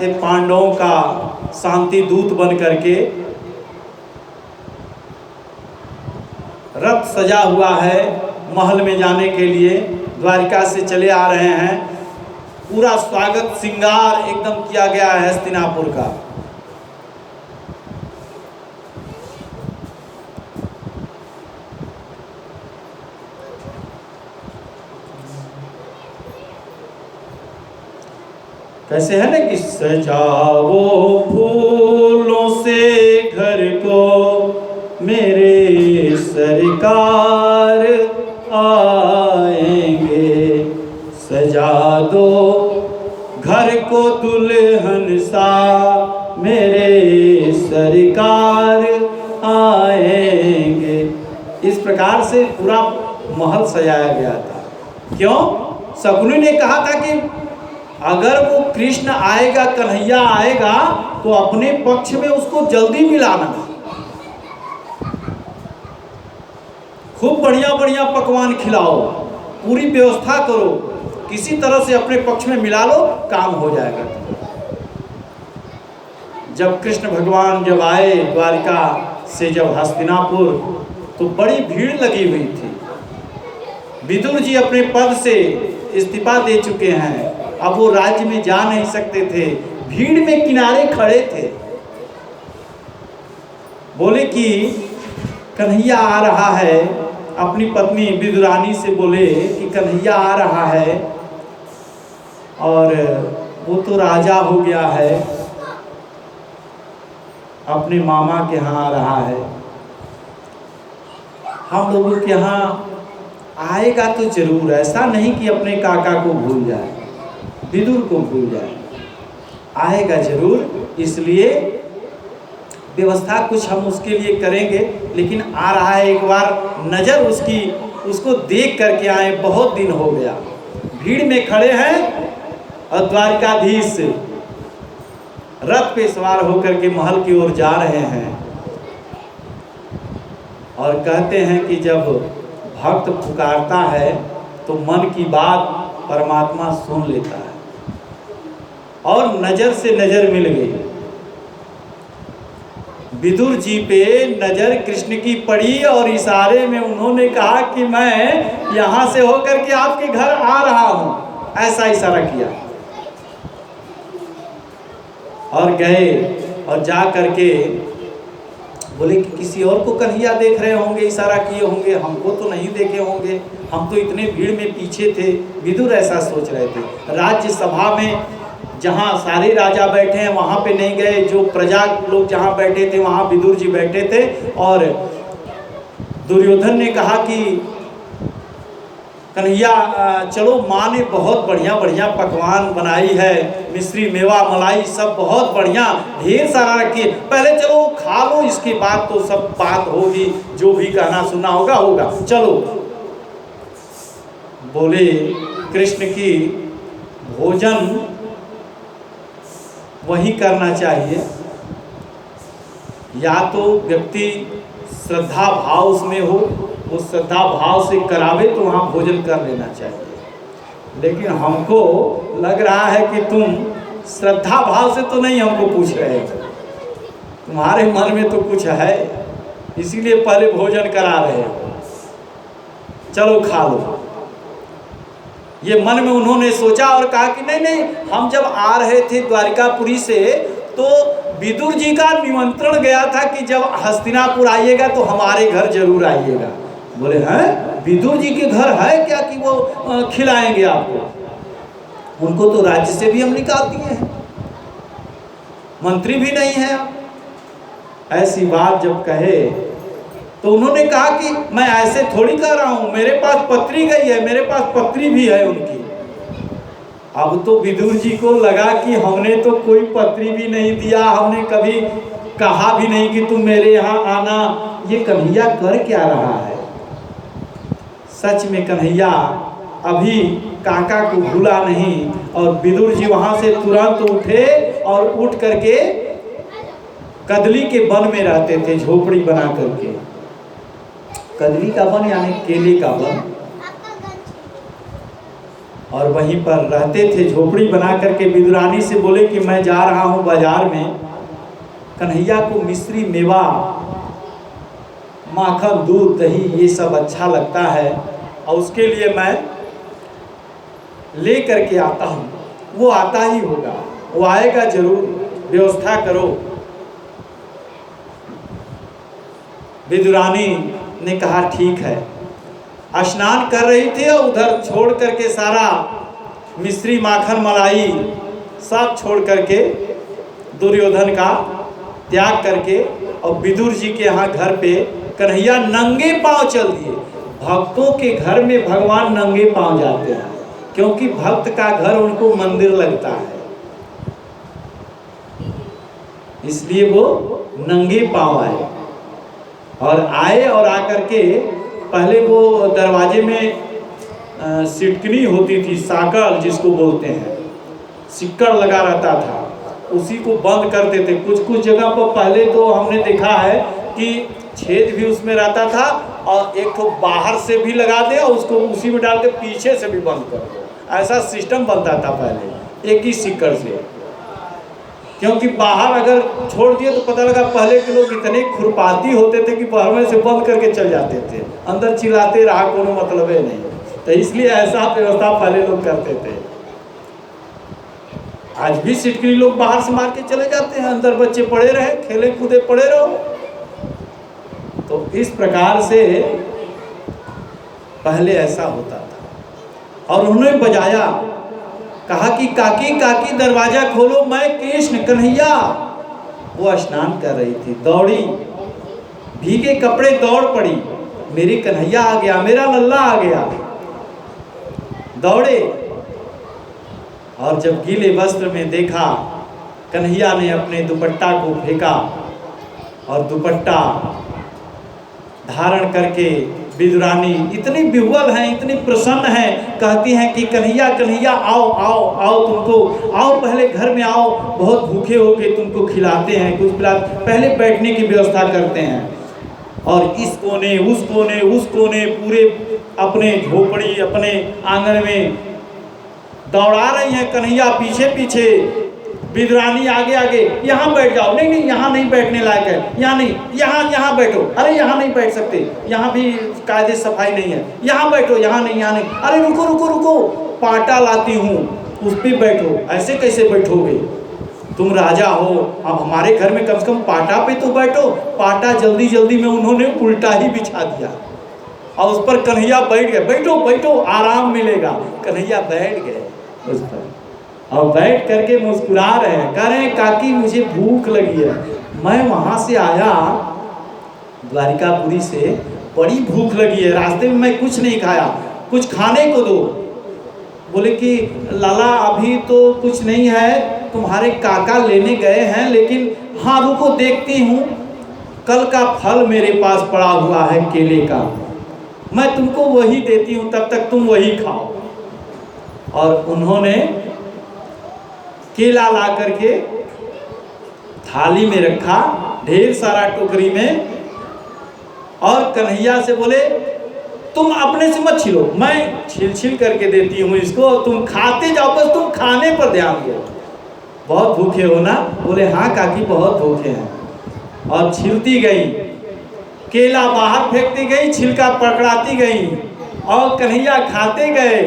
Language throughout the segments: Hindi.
थे पांडवों का शांति दूत बन करके। रथ सजा हुआ है महल में जाने के लिए, द्वारिका से चले आ रहे हैं। पूरा स्वागत श्रृंगार एकदम किया गया है हस्तिनापुर का। कैसे है ना कि सजाओ फूलों से घर को मेरे सरकार आएंगे, सजा दो घर को दुल्हन सा मेरे सरकार आएंगे। इस प्रकार से पूरा महल सजाया गया था। क्यों? शकुनी ने कहा था कि अगर वो कृष्ण आएगा, कन्हैया आएगा, तो अपने पक्ष में उसको जल्दी मिलाना। खूब बढ़िया बढ़िया पकवान खिलाओ, पूरी व्यवस्था करो, किसी तरह से अपने पक्ष में मिला लो, काम हो जाएगा। जब कृष्ण भगवान जब आए द्वारिका से जब हस्तिनापुर, तो बड़ी भीड़ लगी हुई थी। विदुर जी अपने पद से इस्तीफा दे चुके हैं, अब वो राज्य में जा नहीं सकते थे, भीड़ में किनारे खड़े थे। बोले कि कन्हैया आ रहा है, अपनी पत्नी विदुरानी से बोले कि कन्हैया आ रहा है और वो तो राजा हो गया है, अपने मामा के यहाँ आ रहा है, हम लोगों के यहाँ आएगा तो जरूर, ऐसा नहीं कि अपने काका को भूल जाए, विदुर को भूल जाए, आएगा जरूर। इसलिए व्यवस्था कुछ हम उसके लिए करेंगे, लेकिन आ रहा है, एक बार नज़र उसको देख करके आए, बहुत दिन हो गया। भीड़ में खड़े हैं और द्वारिकाधीश रथ पे सवार होकर के महल की ओर जा रहे हैं। और कहते हैं कि जब भक्त पुकारता है तो मन की बात परमात्मा सुन लेता है। और नजर से नजर मिल गई, विदुर जी पे नजर कृष्ण की पड़ी और इशारे में उन्होंने कहा कि मैं यहां से होकर के आपके घर आ रहा हूं, ऐसा इशारा किया। और गए और जा करके बोले कि किसी और को कन्हैया देख रहे होंगे, इशारा किए होंगे, हमको तो नहीं देखे होंगे, हम तो इतने भीड़ में पीछे थे। विदुर ऐसा सोच रहे थे। राज्यसभा में जहाँ सारे राजा बैठे हैं वहाँ पे नहीं गए, जो प्रजा लोग जहाँ बैठे थे वहाँ विदुर जी बैठे थे। और दुर्योधन ने कहा कि कन्हैया चलो, माँ ने बहुत बढ़िया बढ़िया पकवान बनाई है, मिश्री मेवा मलाई सब बहुत बढ़िया ढेर सारा रखी है, पहले चलो खा लो, इसके बाद तो सब बात होगी, जो भी कहना सुनना होगा होगा, चलो। बोले कृष्ण की भोजन वही करना चाहिए, या तो व्यक्ति श्रद्धा भाव उसमें हो, वो श्रद्धा भाव से करावे तो वहाँ भोजन कर लेना चाहिए। लेकिन हमको लग रहा है कि तुम श्रद्धा भाव से तो नहीं हमको पूछ रहे हो, तुम्हारे मन में तो कुछ है, इसीलिए पहले भोजन करा रहे हो, चलो खा लो। ये मन में उन्होंने सोचा और कहा कि नहीं नहीं, हम जब आ रहे थे द्वारिकापुरी से तो विदुर जी का निमंत्रण गया था कि जब हस्तिनापुर आइएगा तो हमारे घर जरूर आइएगा। बोले हैं, विदुर जी के घर है क्या कि वो खिलाएंगे आपको? उनको तो राज्य से भी हम निकाल दिए हैं, मंत्री भी नहीं है। ऐसी बात जब कहे तो उन्होंने कहा कि मैं ऐसे थोड़ी कर रहा हूँ, मेरे पास पत्री गई है, मेरे पास पत्री भी है उनकी। अब तो विदुर जी को लगा कि हमने तो कोई पत्री भी नहीं दिया, हमने कभी कहा भी नहीं कि तुम मेरे यहाँ आना, ये कन्हैया कर क्या रहा है? सच में कन्हैया अभी काका को भूला नहीं। और विदुर जी वहाँ से तुरंत उठे और उठ करके कदली के वन में रहते थे, झोपड़ी बना करके। कदली का वन यानी केले का वन। और वहीं पर रहते थे, झोपड़ी बना करके। विदुरानी से बोले कि मैं जा रहा हूँ बाजार में, कन्हैया को मिश्री, मेवा, माखन, दूध, दही ये सब अच्छा लगता है और उसके लिए मैं ले करके आता हूँ। वो आता ही होगा, वो आएगा जरूर, व्यवस्था करो। विदुरानी ने कहा ठीक है। स्नान कर रही थी और उधर छोड़ करके सारा मिश्री, माखन, मलाई सब छोड़ करके दुर्योधन का त्याग करके और विदुर जी के यहाँ घर पे कन्हैया नंगे पांव चल दिए। भक्तों के घर में भगवान नंगे पांव जाते हैं, क्योंकि भक्त का घर उनको मंदिर लगता है, इसलिए वो नंगे पांव आए। और आए और आकर के पहले वो दरवाजे में सिटकनी होती थी, साकल जिसको बोलते हैं, सिक्कड़ लगा रहता था, उसी को बंद करते थे। कुछ कुछ जगह पर पहले तो हमने देखा है कि छेद भी उसमें रहता था और एक तो बाहर से भी लगा दे और उसको उसी में डाल के पीछे से भी बंद कर दो, ऐसा सिस्टम बनता था पहले एक ही सिक्कड़ से। क्योंकि बाहर अगर छोड़ दिए तो पता लगा पहले के लोग इतने खुरपाती होते थे कि बाहर में से बंद करके चल जाते थे, अंदर चिल्लाते रहा, कोनो मतलब है नहीं। तो इसलिए ऐसा व्यवस्था पहले लोग करते थे। आज भी सिटकनी लोग बाहर से मार के चले जाते हैं, अंदर बच्चे पड़े रहे, खेले कूदे पड़े रहो। तो इस प्रकार से पहले ऐसा होता था। और उन्होंने बजाया, कहा कि काकी काकी दरवाजा खोलो, मैं कृष्ण कन्हैया। वो स्नान कर रही थी, दौड़ी, भीगे कपड़े दौड़ पड़ी, मेरी कन्हैया आ गया, मेरा लल्ला आ गया। दौड़े और जब गीले वस्त्र में देखा, कन्हैया ने अपने दुपट्टा को फेंका और दुपट्टा धारण करके विदुरानी इतनी विह्वल हैं, इतनी प्रसन्न हैं, कहती हैं कि कन्हैया कन्हैया आओ आओ आओ, तुमको आओ, पहले घर में आओ, बहुत भूखे हो गए, तुमको खिलाते हैं, कुछ पिलाते, पहले बैठने की व्यवस्था करते हैं। और इस कोने उस कोने उस कोने पूरे अपने झोपड़ी अपने आंगन में दौड़ा रही हैं कन्हैया पीछे पीछे, विदुरानी आगे आगे, यहाँ बैठ जाओ, नहीं नहीं यहाँ नहीं बैठने लायक है, यहाँ नहीं, यहाँ बैठो, अरे यहाँ नहीं बैठ सकते, यहाँ भी कायदे सफाई नहीं है, यहाँ बैठो, यहाँ नहीं, यहाँ नहीं, अरे रुको रुको रुको, पाटा लाती हूँ उस पर बैठो, ऐसे कैसे बैठोगे, तुम राजा हो, अब हमारे घर में कम से कम पाटा पे तो बैठो। पाटा जल्दी जल्दी में उन्होंने उल्टा ही बिछा दिया और उस पर कन्हैया बैठ गए, बैठो बैठो आराम मिलेगा। कन्हैया बैठ गए उस पर और बैठ करके मुस्कुरा रहे हैं, कह रहे हैं काकी मुझे भूख लगी है, मैं वहाँ से आया द्वारिकापुरी से, बड़ी भूख लगी है, रास्ते में मैं कुछ नहीं खाया, कुछ खाने को दो। बोले कि लाला अभी तो कुछ नहीं है, तुम्हारे काका लेने गए हैं, लेकिन हाँ रुको देखती हूँ, कल का फल मेरे पास पड़ा हुआ है केले का, मैं तुमको वही देती हूँ, तब तक तुम वही खाओ। और उन्होंने केला ला करके थाली में रखा, ढेर सारा टोकरी में, और कन्हैया से बोले तुम अपने से मत छिलो, मैं छिल छिल करके देती हूँ इसको, तुम खाते जाओ, बस तुम खाने पर ध्यान दो। बहुत भूखे हो ना? बोले हाँ काकी बहुत भूखे हैं। और छिलती गई, केला बाहर फेंकती गई, छिलका पकड़ाती गई और कन्हैया खाते गए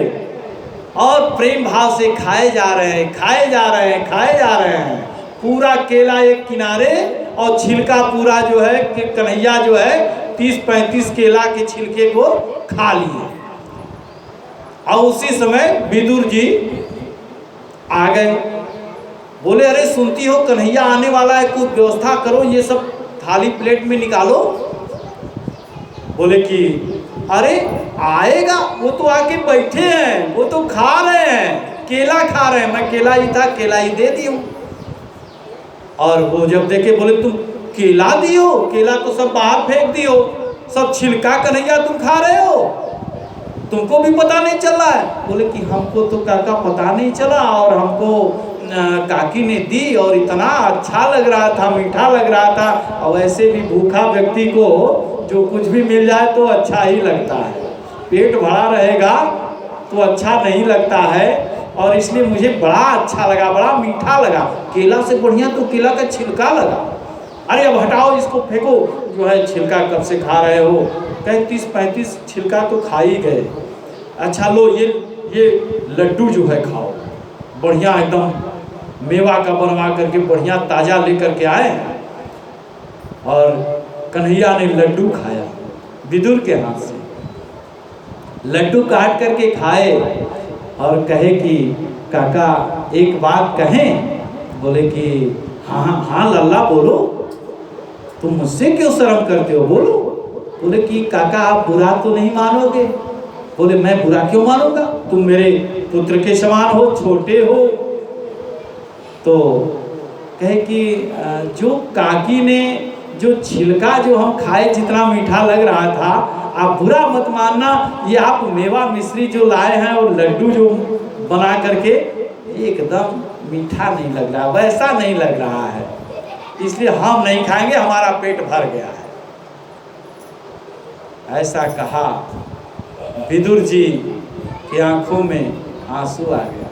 और प्रेम भाव से खाए जा रहे हैं, खाए जा रहे हैं, खाए जा रहे हैं। पूरा केला एक किनारे और छिलका पूरा जो है कि कन्हैया जो है 30-35 केला के छिलके को खा लिए। और उसी समय विदुर जी आ गए, बोले अरे सुनती हो कन्हैया आने वाला है, कुछ व्यवस्था करो, ये सब थाली प्लेट में निकालो। बोले कि अरे आएगा, वो तो आके बैठे हैं, वो तो खा रहे हैं, केला खा रहे हैं, मैं केला ही था, केला ही दे दी हूँ। और वो जब देखे बोले तुम केला दियो, केला तो सब बाहर फेंक दियो, सब छिलका कन्हैया तुम खा रहे हो, तुमको भी पता नहीं चल रहा है। बोले कि हमको तो काका पता नहीं चला, और हमको काकी ने दी और इतना अच्छा लग रहा था, मीठा लग रहा था, और वैसे भी भूखा व्यक्ति को जो कुछ भी मिल जाए तो अच्छा ही लगता है, पेट भरा रहेगा तो अच्छा नहीं लगता है, और इसलिए मुझे बड़ा अच्छा लगा, बड़ा मीठा लगा। केला से बढ़िया तो केला का छिलका लगा। अरे अब हटाओ इसको, फेंको, जो है छिलका कब से खा रहे हो। कहीं 30-35 छिलका तो खा ही गए। अच्छा लो ये लड्डू जो है खाओ, बढ़िया एकदम मेवा का बनवा करके बढ़िया ताज़ा लेकर के आए। और कन्हैया ने लड्डू खाया विदुर के हाथ से। लड्डू काट करके खाए और कहे कि काका एक बात कहें। बोले कि हाँ हाँ हाँ लल्ला बोलो, तुम मुझसे क्यों शर्म करते हो, बोलो। बोले कि काका आप बुरा तो नहीं मानोगे। बोले मैं बुरा क्यों मानूंगा, तुम मेरे पुत्र के समान हो, छोटे हो। तो कहे कि जो काकी ने जो छिलका जो हम खाए जितना मीठा लग रहा था, आप बुरा मत मानना, ये आप मेवा मिश्री जो लाए हैं और लड्डू जो बना करके एकदम मीठा नहीं लग रहा, वैसा नहीं लग रहा है, इसलिए हम नहीं खाएंगे, हमारा पेट भर गया है। ऐसा कहा, विदुर जी की आंखों में आंसू आ गया।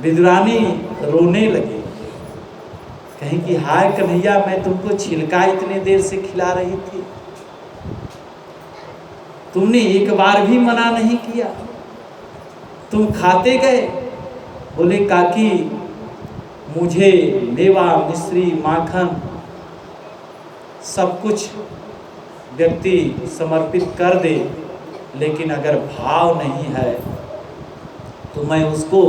विदुरानी रोने लगी, कहीं कि हाय कन्हैया, मैं तुमको छिलका इतने देर से खिला रही थी, तुमने एक बार भी मना नहीं किया, तुम खाते गए। बोले काकी मुझे मेवा मिश्री माखन सब कुछ व्यक्ति समर्पित कर दे, लेकिन अगर भाव नहीं है तो मैं उसको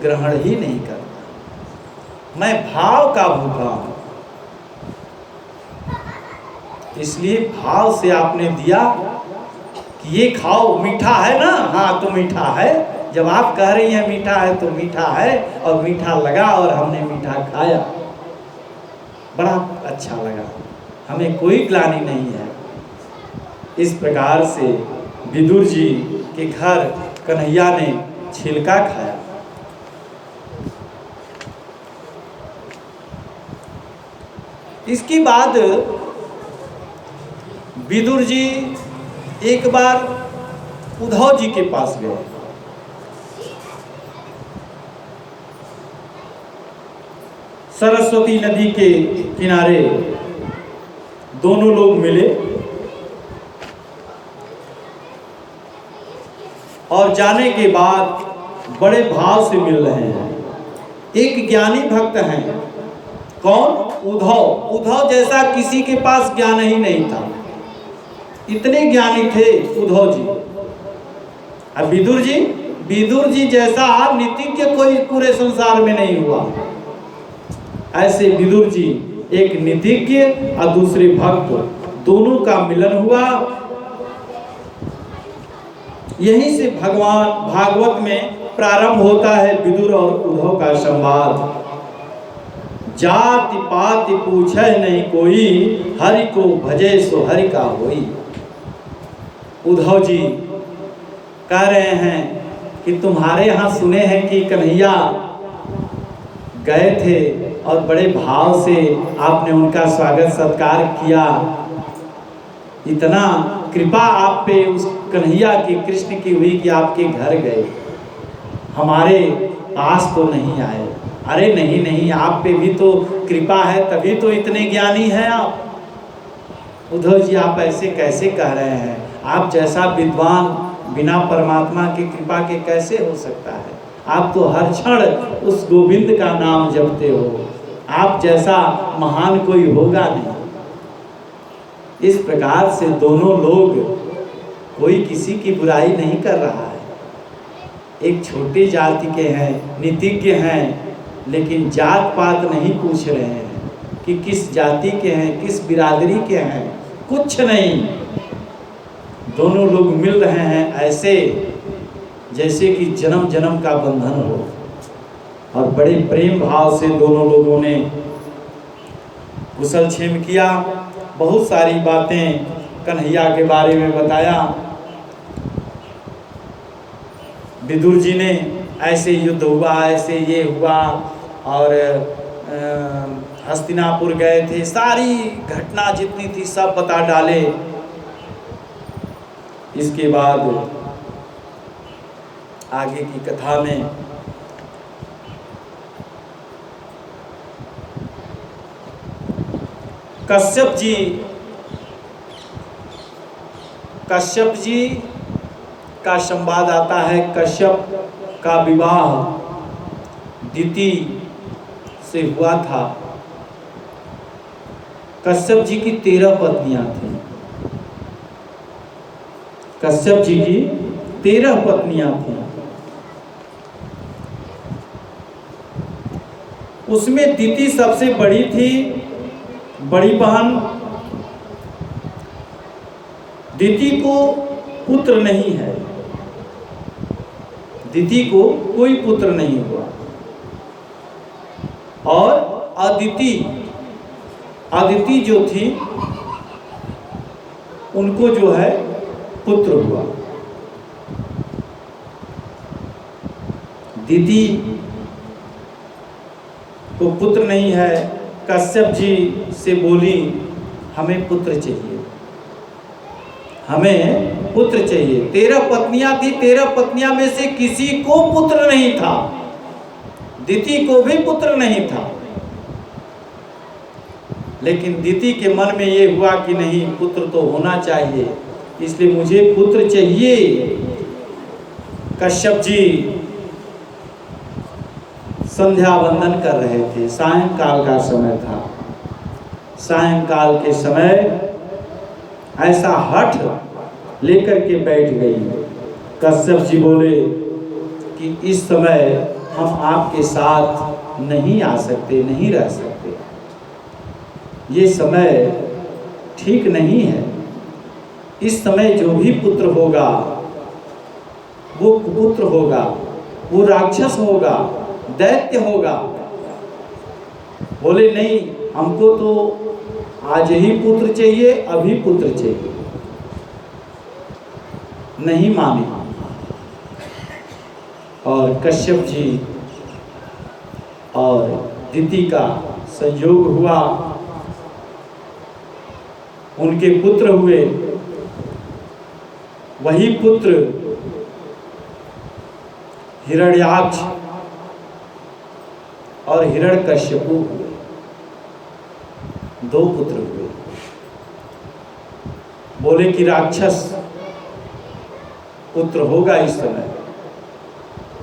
ग्रहण ही नहीं करता, मैं भाव का भूखा हूं। इसलिए भाव से आपने दिया कि ये खाओ, मीठा है ना, हाँ तो मीठा है, जब आप कह रही हैं मीठा है तो मीठा है, और मीठा लगा और हमने मीठा खाया, बड़ा अच्छा लगा, हमें कोई ग्लानि नहीं है। इस प्रकार से विदुर जी के घर कन्हैया ने छिलका खाया। इसके बाद विदुर जी एक बार उद्धव जी के पास गए। सरस्वती नदी के किनारे दोनों लोग मिले और जाने के बाद बड़े भाव से मिल रहे हैं। एक ज्ञानी भक्त हैं, कौन? उद्धव। उद्धव जैसा किसी के पास ज्ञान ही नहीं था, इतने ज्ञानी थे उद्धव जी। अब विदुर जी जैसा नीतिज्ञ कोई पूरे संसार में नहीं हुआ। ऐसे विदुर जी एक नीतिज्ञ और दूसरे भक्त, दोनों का मिलन हुआ। यहीं से भगवान भागवत में प्रारंभ होता है विदुर और उद्धव का संवाद। जाति पाति पूछे नहीं कोई, हरि को भजे सो हरि का होई। उद्धव जी कह रहे हैं कि तुम्हारे यहाँ सुने हैं कि कन्हैया गए थे और बड़े भाव से आपने उनका स्वागत सत्कार किया, इतना कृपा आप पे उस कन्हैया की, कृष्ण की हुई कि आपके घर गए, हमारे पास तो नहीं आए। अरे नहीं नहीं, आप पे भी तो कृपा है, तभी तो इतने ज्ञानी हैं आप। उद्धव जी आप ऐसे कैसे कह रहे हैं? आप जैसा विद्वान बिना परमात्मा की कृपा के कैसे हो सकता है? आप तो हर क्षण उस गोविंद का नाम जपते हो, आप जैसा महान कोई होगा नहीं। इस प्रकार से दोनों लोग, कोई किसी की बुराई नहीं कर रहा है, एक छोटी जाति के हैं, नीतिज्ञ हैं, लेकिन जात पात नहीं पूछ रहे हैं कि किस जाति के हैं, किस बिरादरी के हैं, कुछ नहीं। दोनों लोग मिल रहे हैं ऐसे जैसे कि जन्म जन्म का बंधन हो, और बड़े प्रेम भाव से दोनों लोगों ने कुशल क्षेम किया। बहुत सारी बातें कन्हैया के बारे में बताया। विदुर जी ने ऐसे युद्ध हुआ, ऐसे ये हुआ, और हस्तिनापुर गए थे, सारी घटना जितनी थी सब बता डाले। इसके बाद आगे की कथा में कश्यप जी का संवाद आता है। कश्यप का विवाह दिति से हुआ था। कश्यप जी की 13 पत्नियां थीं। कश्यप जी की 13 पत्नियां थीं। उसमें दिति सबसे बड़ी थी, बड़ी बहन। दिति को पुत्र नहीं है, दिति को कोई पुत्र नहीं हुआ। और अदिति जो थी उनको जो है पुत्र हुआ। दिति को पुत्र नहीं है। कश्यप जी से बोली, हमें पुत्र चाहिए, हमें पुत्र चाहिए। 13 पत्नियां थी, 13 पत्नियां में से किसी को पुत्र नहीं था। दिति को भी पुत्र नहीं था, लेकिन दिति के मन में ये हुआ कि नहीं, पुत्र तो होना चाहिए, इसलिए मुझे पुत्र चाहिए। कश्यप जी संध्या वंदन कर रहे थे। सायंकाल का समय था। सायंकाल के समय ऐसा हठ लेकर के बैठ गई। कश्यप जी बोले कि इस समय हम आपके साथ नहीं आ सकते, नहीं रह सकते, ये समय ठीक नहीं है। इस समय जो भी पुत्र होगा वो कुपुत्र होगा, वो राक्षस होगा, दैत्य होगा। बोले नहीं, हमको तो आज ही पुत्र चाहिए, अभी पुत्र चाहिए। नहीं माने। और कश्यप जी और दिति का संयोग हुआ, उनके पुत्र हुए। वही पुत्र हिरण्याक्ष और हिरण्यकश्यपु हुए। 2 पुत्र हुए। बोले कि राक्षस पुत्र होगा इस समय,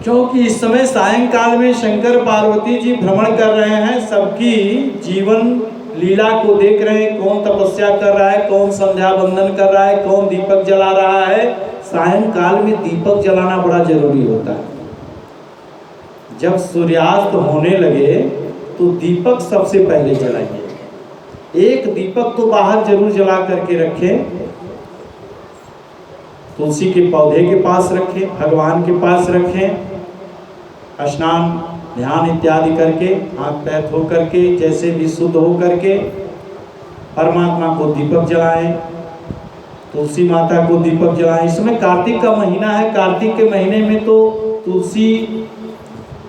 क्योंकि इस समय सायंकाल में शंकर पार्वती जी भ्रमण कर रहे हैं, सबकी जीवन लीला को देख रहे हैं। कौन तपस्या कर रहा है, कौन संध्या वंदन कर रहा है, कौन दीपक जला रहा है। सायंकाल में दीपक जलाना बड़ा जरूरी होता है। जब सूर्यास्त होने लगे तो दीपक सबसे पहले जलाइए। एक दीपक तो बाहर जरूर जला करके रखें, तुलसी के पौधे के पास रखें, भगवान के पास रखें। स्नान ध्यान इत्यादि करके, हाथ पैर धो करके, जैसे भी शुद्ध हो करके परमात्मा को दीपक जलाएं, तुलसी माता को दीपक जलाएं। इस समय कार्तिक का महीना है। कार्तिक के महीने में तो तुलसी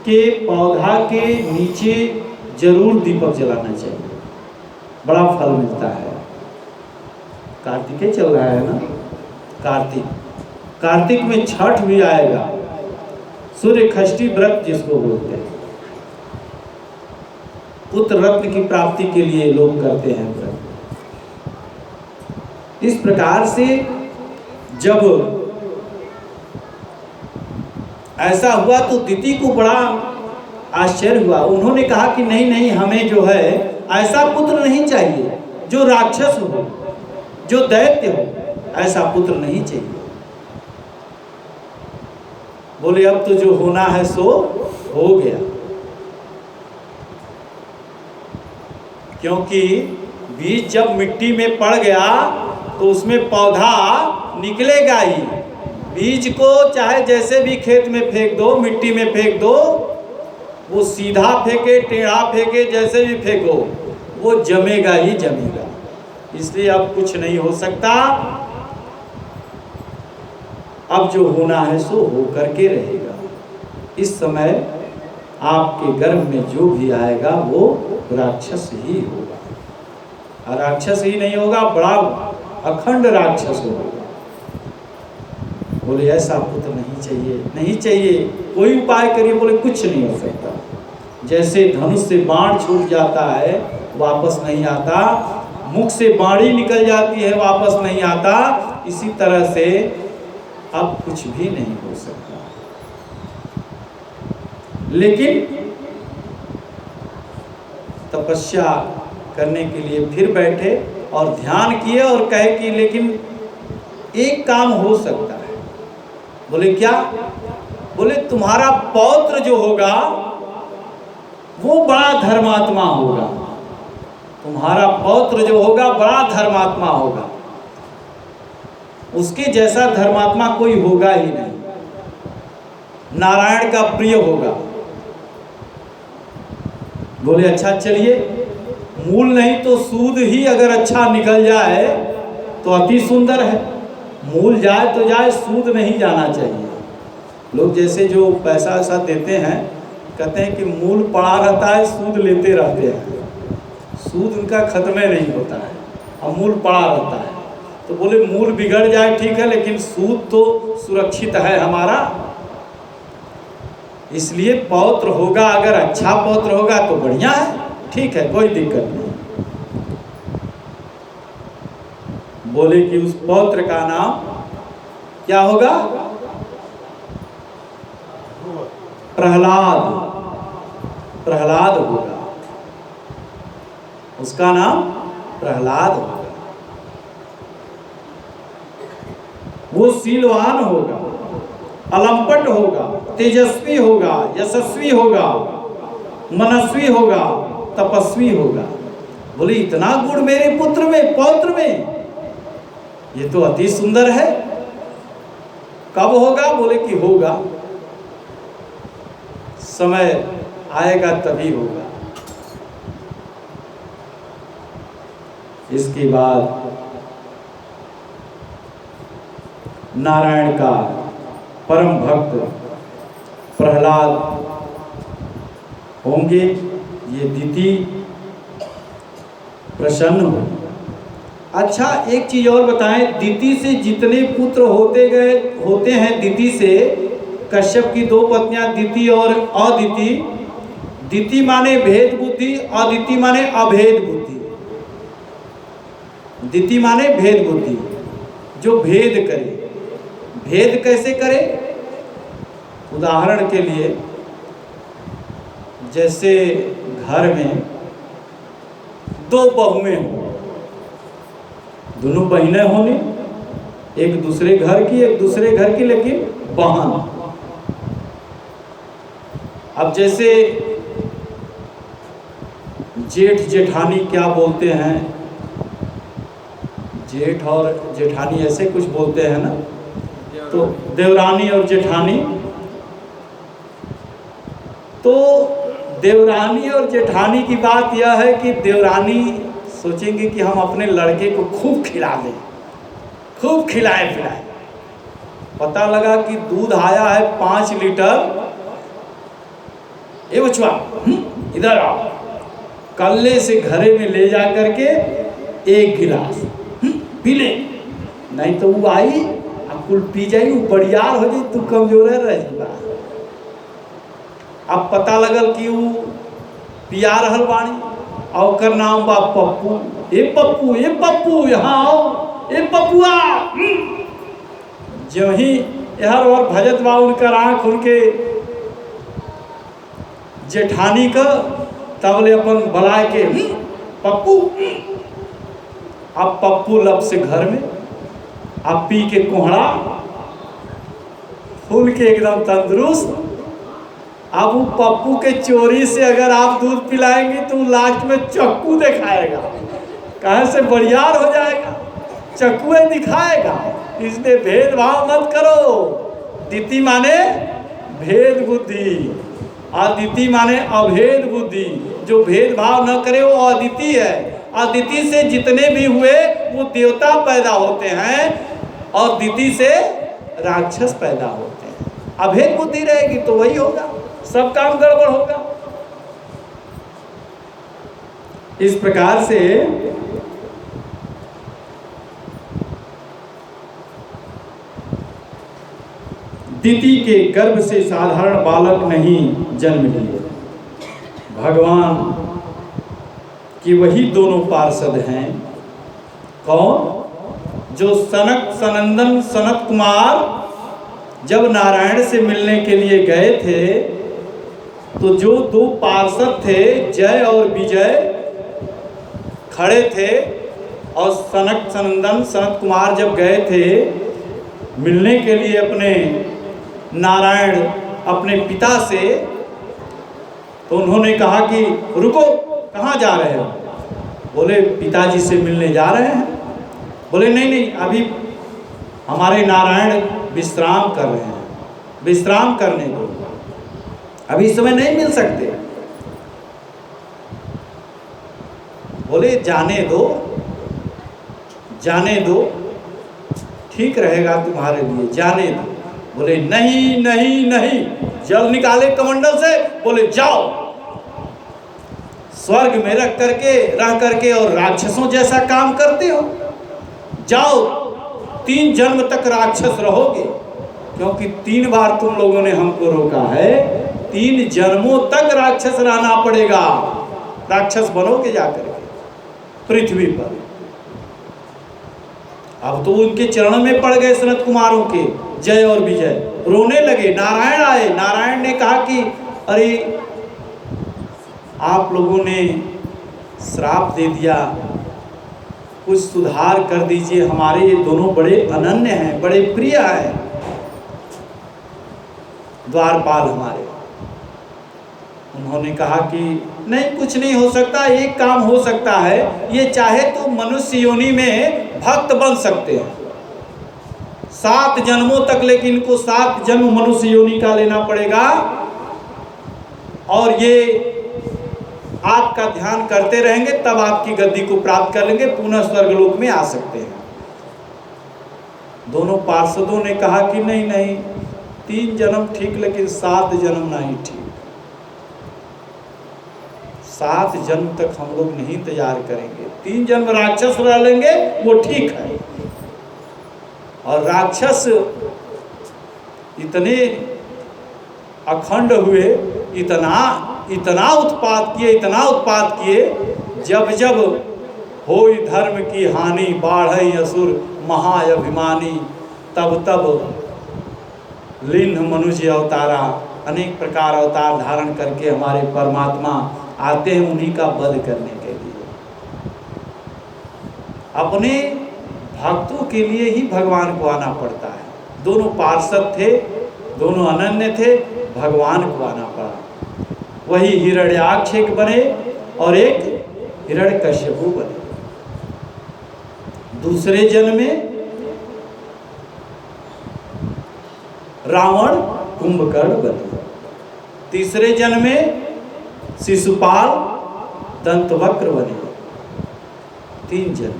के पौधा के नीचे जरूर दीपक जलाना चाहिए, बड़ा फल मिलता है। कार्तिक चल रहा है ना, कार्तिक में छठ भी आएगा, सूर्य षष्ठी व्रत जिसको बोलते हैं। पुत्र रत्न की प्राप्ति के लिए लोग करते हैं व्रत। इस प्रकार से जब ऐसा हुआ तो दिति को बड़ा आश्चर्य हुआ। उन्होंने कहा कि नहीं, हमें जो है ऐसा पुत्र नहीं चाहिए जो राक्षस हो, जो दैत्य हो, ऐसा पुत्र नहीं चाहिए। बोले अब तो जो होना है सो हो गया, क्योंकि बीज जब मिट्टी में पड़ गया तो उसमें पौधा निकलेगा ही। बीज को चाहे जैसे भी खेत में फेंक दो, मिट्टी में फेंक दो, वो सीधा फेंके, टेढ़ा फेंके, जैसे भी फेंको, वो जमेगा ही जमेगा। इसलिए अब कुछ नहीं हो सकता। अब जो होना है सो हो करके रहेगा। इस समय आपके गर्भ में जो भी आएगा वो राक्षस ही होगा, और राक्षस ही नहीं होगा, बड़ा अखंड राक्षस होगा। बोले ऐसा पुत्र नहीं चाहिए, नहीं चाहिए, कोई उपाय करिए। बोले कुछ नहीं हो सकता। जैसे धनुष से बाण छूट जाता है वापस नहीं आता, मुख से बाणी निकल जाती है वापस नहीं आता, इसी तरह से अब कुछ भी नहीं हो सकता। लेकिन तपस्या करने के लिए फिर बैठे और ध्यान किए और कहे कि लेकिन एक काम हो सकता है। बोले क्या? बोले तुम्हारा पौत्र जो होगा वो बड़ा धर्मात्मा होगा, तुम्हारा पौत्र जो होगा बड़ा धर्मात्मा होगा, उसके जैसा धर्मात्मा कोई होगा ही नहीं, नारायण का प्रिय होगा। बोले अच्छा चलिए, मूल नहीं तो सूद ही अगर अच्छा निकल जाए तो अति सुंदर है। मूल जाए तो जाए, सूद नहीं जाना चाहिए। लोग जैसे जो पैसा वैसा देते हैं कहते हैं कि मूल पड़ा रहता है, सूद लेते रहते हैं, सूद उनका खत्म नहीं होता है और मूल पड़ा रहता है। तो बोले मूल बिगड़ जाए ठीक है, लेकिन सूद तो सुरक्षित है हमारा। इसलिए पौत्र होगा, अगर अच्छा पौत्र होगा तो बढ़िया है, ठीक है, कोई दिक्कत नहीं। बोले कि उस पौत्र का नाम क्या होगा? प्रहलाद, प्रहलाद होगा, उसका नाम प्रहलाद होगा। वो शीलवान होगा, अलंपट होगा, तेजस्वी होगा, यशस्वी होगा, मनस्वी होगा, तपस्वी होगा। बोले इतना गुण मेरे पुत्र में, पौत्र में, ये तो अति सुंदर है। कब होगा? बोले कि होगा, समय आएगा तभी होगा। इसके बाद नारायण का परम भक्त प्रहलाद होंगे, ये दिति प्रसन्न हो। अच्छा एक चीज और बताएं, दिति से जितने पुत्र होते हैं, दिति से कश्यप की दो पत्नियां दिति और अदिति। दिति माने भेद बुद्धि, अदिति माने अभेद बुद्धि। दिति माने भेद बुद्धि, जो भेद करे। भेद कैसे करे? उदाहरण के लिए जैसे घर में दो बहुएं हों, दोनों बहनें होनी, एक दूसरे घर की एक दूसरे घर की, लेकिन बहन। अब जैसे जेठ जेठानी क्या बोलते हैं, जेठ और जेठानी ऐसे कुछ बोलते हैं ना, तो देवरानी और जेठानी। तो देवरानी और जेठानी की बात यह है कि देवरानी सोचेंगे कि हम अपने लड़के को खूब खिला दें, खूब खिलाए पिलाए। पता लगा कि दूध आया है 5 लीटर, ए बचवा इधर आओ, कल्ले से घरे में ले जा करके 1 गिलास पी ले, नहीं तो वो आई कुल पी जाई, वो बड़ियार हो जाई, तू कमजोर रह जा। अब पता लगल कि वो पिया रहल बाणी, और कर नाम बा पप्पू। ए पप्पू, ए पप्पू यहाँ आओ, ए पप्पुआ। जो ही यार और भजत बा उनकर आँख उनके जेठानी का, तबले अपन बलाए के पप्पू। अब पप्पू लब से घर में, अब पी के कोहड़ा, फूल के एकदम तंदुरुस्त। अब वो पप्पू के चोरी से अगर आप दूध पिलाएंगे तो लास्ट में चक्कू दिखाएगा, कहाँ से बड़ियार हो जाएगा, चक्कुए दिखाएगा। इसलिए भेदभाव मत करो। दिति माने भेद बुद्धि, अदिति माने अभेद बुद्धि। जो भेदभाव न करे वो अदिति है। अदिति से जितने भी हुए वो देवता पैदा होते हैं, और दिति से राक्षस पैदा होते हैं। अभेद बुद्धि रहेगी तो वही होगा, सब काम गड़बड़ होगा। इस प्रकार से दिति के गर्भ से साधारण बालक नहीं जन्म लिए। भगवान कि वही दोनों पार्षद हैं। कौन? जो सनक सनंदन सनत कुमार जब नारायण से मिलने के लिए गए थे तो जो दो पार्षद थे जय और विजय खड़े थे, और सनक सनंदन सनत कुमार जब गए थे मिलने के लिए अपने नारायण अपने पिता से, तो उन्होंने कहा कि रुको, कहाँ जा रहे हो? बोले पिताजी से मिलने जा रहे हैं। बोले नहीं नहीं, अभी हमारे नारायण विश्राम कर रहे हैं, विश्राम करने दो, अभी इस समय नहीं मिल सकते। बोले जाने दो, जाने दो, ठीक रहेगा तुम्हारे लिए, जाने दो। बोले नहीं नहीं नहीं, जल निकाले कमंडल से, बोले जाओ, स्वर्ग में रह करके और राक्षसों जैसा काम करते हो, जाओ 3 जन्म तक राक्षस रहोगे, क्योंकि 3 बार तुम लोगों ने हमको रोका है, 3 जन्मों तक राक्षस रहना पड़ेगा, राक्षस बनोगे जाकर के पृथ्वी पर। अब तो उनके चरण में पड़ गए सनत कुमारों के जय और विजय, रोने लगे। नारायण आए, नारायण ने कहा कि अरे आप लोगों ने श्राप दे दिया, कुछ सुधार कर दीजिए, हमारे ये दोनों बड़े अनन्य हैं, बड़े प्रिय हैं, द्वारपाल हमारे। उन्होंने कहा कि नहीं, कुछ नहीं हो सकता, एक काम हो सकता है, ये चाहे तो मनुष्य योनि में भक्त बन सकते हैं 7 जन्मों तक, लेकिन इनको 7 जन्म मनुष्य योनि का लेना पड़ेगा, और ये आपका ध्यान करते रहेंगे तब आपकी गद्दी को प्राप्त कर लेंगे, पुनः स्वर्गलोक में आ सकते हैं। दोनों पार्षदों ने कहा कि नहीं नहीं, 3 जन्म ठीक, लेकिन 7 जन्म नहीं ठीक, 7 जन्म तक हम लोग नहीं तैयार करेंगे, 3 जन्म राक्षस रह लेंगे वो ठीक है। और राक्षस इतने अखंड हुए, इतना उत्पात किए, इतना उत्पात किए, जब जब होई धर्म की हानि, बाढ़ई असुर महाअभिमानी, तब तब लिन्ह मनुष्य अवतारा, अनेक प्रकार अवतार धारण करके हमारे परमात्मा आते हैं उन्हीं का वध करने के लिए। अपने भक्तों के लिए ही भगवान को आना पड़ता है। दोनों पार्षद थे, दोनों अनन्य थे, भगवान को आना पड़ा। वही हिरण्याक्ष एक बने और एक हिरण्यकश्यपु बने। दूसरे जन्म में रावण कुंभकर्ण बने। तीसरे जन्म में शिशुपाल दंतवक्र बने। 3 जन्म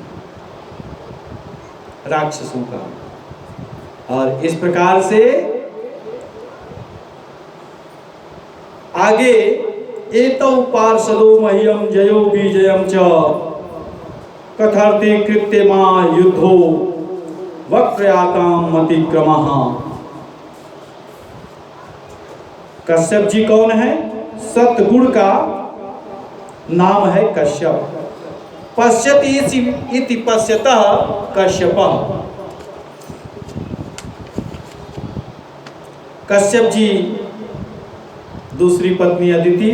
राक्षसों का। और इस प्रकार से आगे एतौ पार्षदो मह्यम जयो विजयम च कथर्ते कृत्यमा युद्धो वक्रयाताम मतिक्रमः। कश्यप जी कौन है? सतगुण का नाम है कश्यप। पश्यति इति पश्यतः कश्यपः। कश्यप जी दूसरी पत्नी अदिति,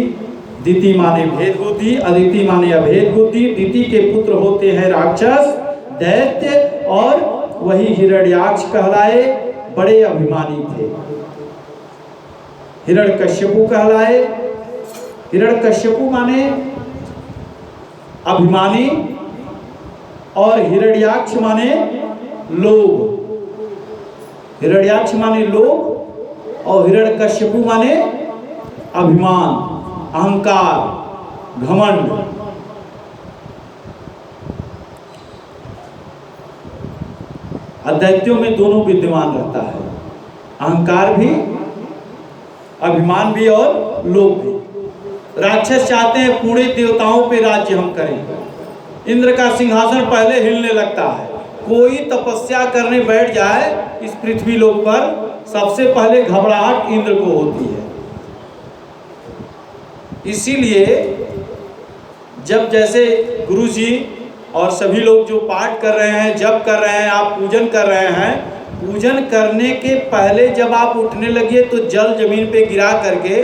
दिति माने भेद बुद्धि, अदिति माने अभेद बुद्धि। दिति के पुत्र होते हैं राक्षस, दैत्य, और वही हिरण्याक्ष कहलाए, बड़े अभिमानी थे। हिरण्यकश्यपु कहलाए। हिरण्यकश्यपु माने अभिमानी और हिरण्याक्ष माने लोभ। हिरण्याक्ष माने लोभ और हिरण्यकश्यपु माने अभिमान, अहंकार, घमंड। दैत्यों में दोनों विद्यमान रहता है, अहंकार भी, अभिमान भी और लोभ भी। राक्षस चाहते हैं पूरे देवताओं पे राज्य हम करें। इंद्र का सिंहासन पहले हिलने लगता है। कोई तपस्या करने बैठ जाए इस पृथ्वी लोक पर, सबसे पहले घबराहट इंद्र को होती है। इसीलिए जब जैसे गुरु जी और सभी लोग जो पाठ कर रहे हैं, जप कर रहे हैं, आप पूजन कर रहे हैं, पूजन करने के पहले जब आप उठने लगे तो जल जमीन पे गिरा करके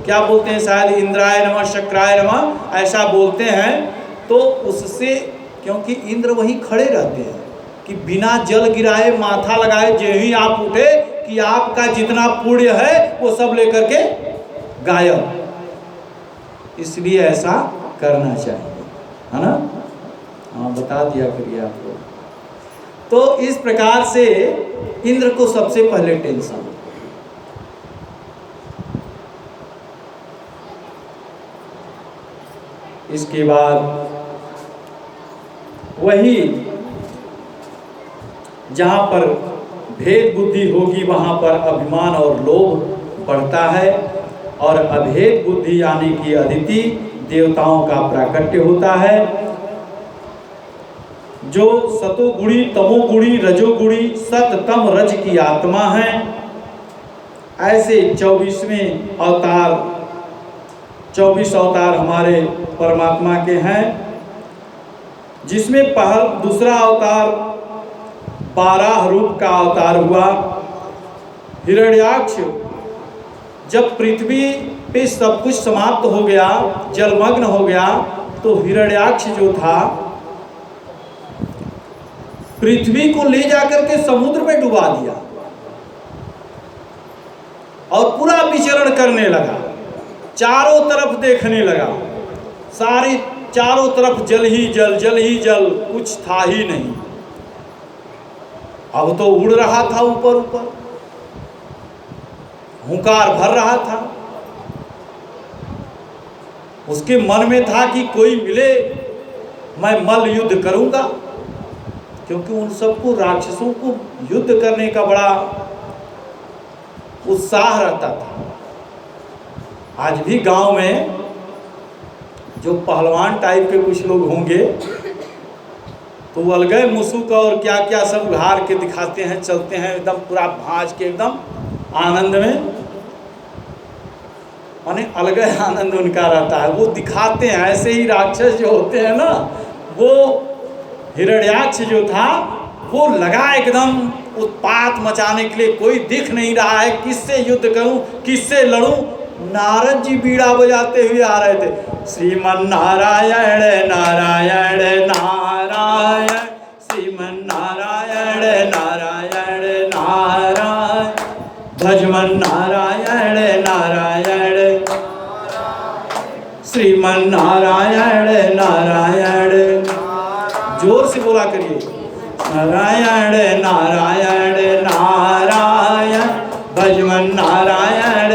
क्या बोलते हैं, शायद इंद्राय नमः शक्राय नमः ऐसा बोलते हैं। तो उससे, क्योंकि इंद्र वहीं खड़े रहते हैं कि बिना जल गिराए माथा लगाए जो ही आप उठे कि आपका जितना पुण्य है वो सब लेकर के गायब। इसलिए ऐसा करना चाहिए, है ना। हाँ, बता दिया करिए आप लोग। तो इस प्रकार से इंद्र को सबसे पहले टेंशन। इसके बाद वही जहाँ पर भेद बुद्धि होगी वहाँ पर अभिमान और लोभ बढ़ता है, और अभेद बुद्धि यानी कि अदिति देवताओं का प्राकट्य होता है। जो सतोगुणी, तमोगुणी, रजोगुणी, सत तम रज की आत्मा है। ऐसे 24वें अवतार, 24 अवतार हमारे परमात्मा के हैं, जिसमें दूसरा अवतार 12 रूप का अवतार हुआ। हिरण्याक्ष, जब पृथ्वी पे सब कुछ समाप्त हो गया, जलमग्न हो गया, तो हिरण्याक्ष जो था पृथ्वी को ले जाकर के समुद्र में डुबा दिया और पूरा विचरण करने लगा, चारों तरफ देखने लगा, सारी चारों तरफ जल ही जल, जल ही जल, कुछ था ही नहीं। अब तो उड़ रहा था ऊपर ऊपर, हुंकार भर रहा था। उसके मन में था कि कोई मिले मैं मल्ल युद्ध करूंगा, क्योंकि उन सबको, राक्षसों को युद्ध करने का बड़ा उत्साह रहता था। आज भी गांव में जो पहलवान टाइप के कुछ लोग होंगे तो वो अलग मुसुक और क्या क्या सब उघार के दिखाते हैं, चलते हैं एकदम पूरा भांज के, एकदम आनंद में, माने अलग आनंद उनका रहता है, वो दिखाते हैं। ऐसे ही राक्षस जो होते हैं ना, वो हिरण्याक्ष जो था वो लगा एकदम उत्पात मचाने के लिए, कोई दिख नहीं रहा है, किससे युद्ध करूं, किससे लड़ूं। नारद जी बीड़ा बजाते हुए आ रहे थे, श्रीमन नारायण नारायण नारायण, श्रीमन नारायण नारायण नारायण, भजमन नारायण नारायण, श्रीमन नारायण नारायण। जोर से बोला करिए, नारायण नारायण नारायण, भजमन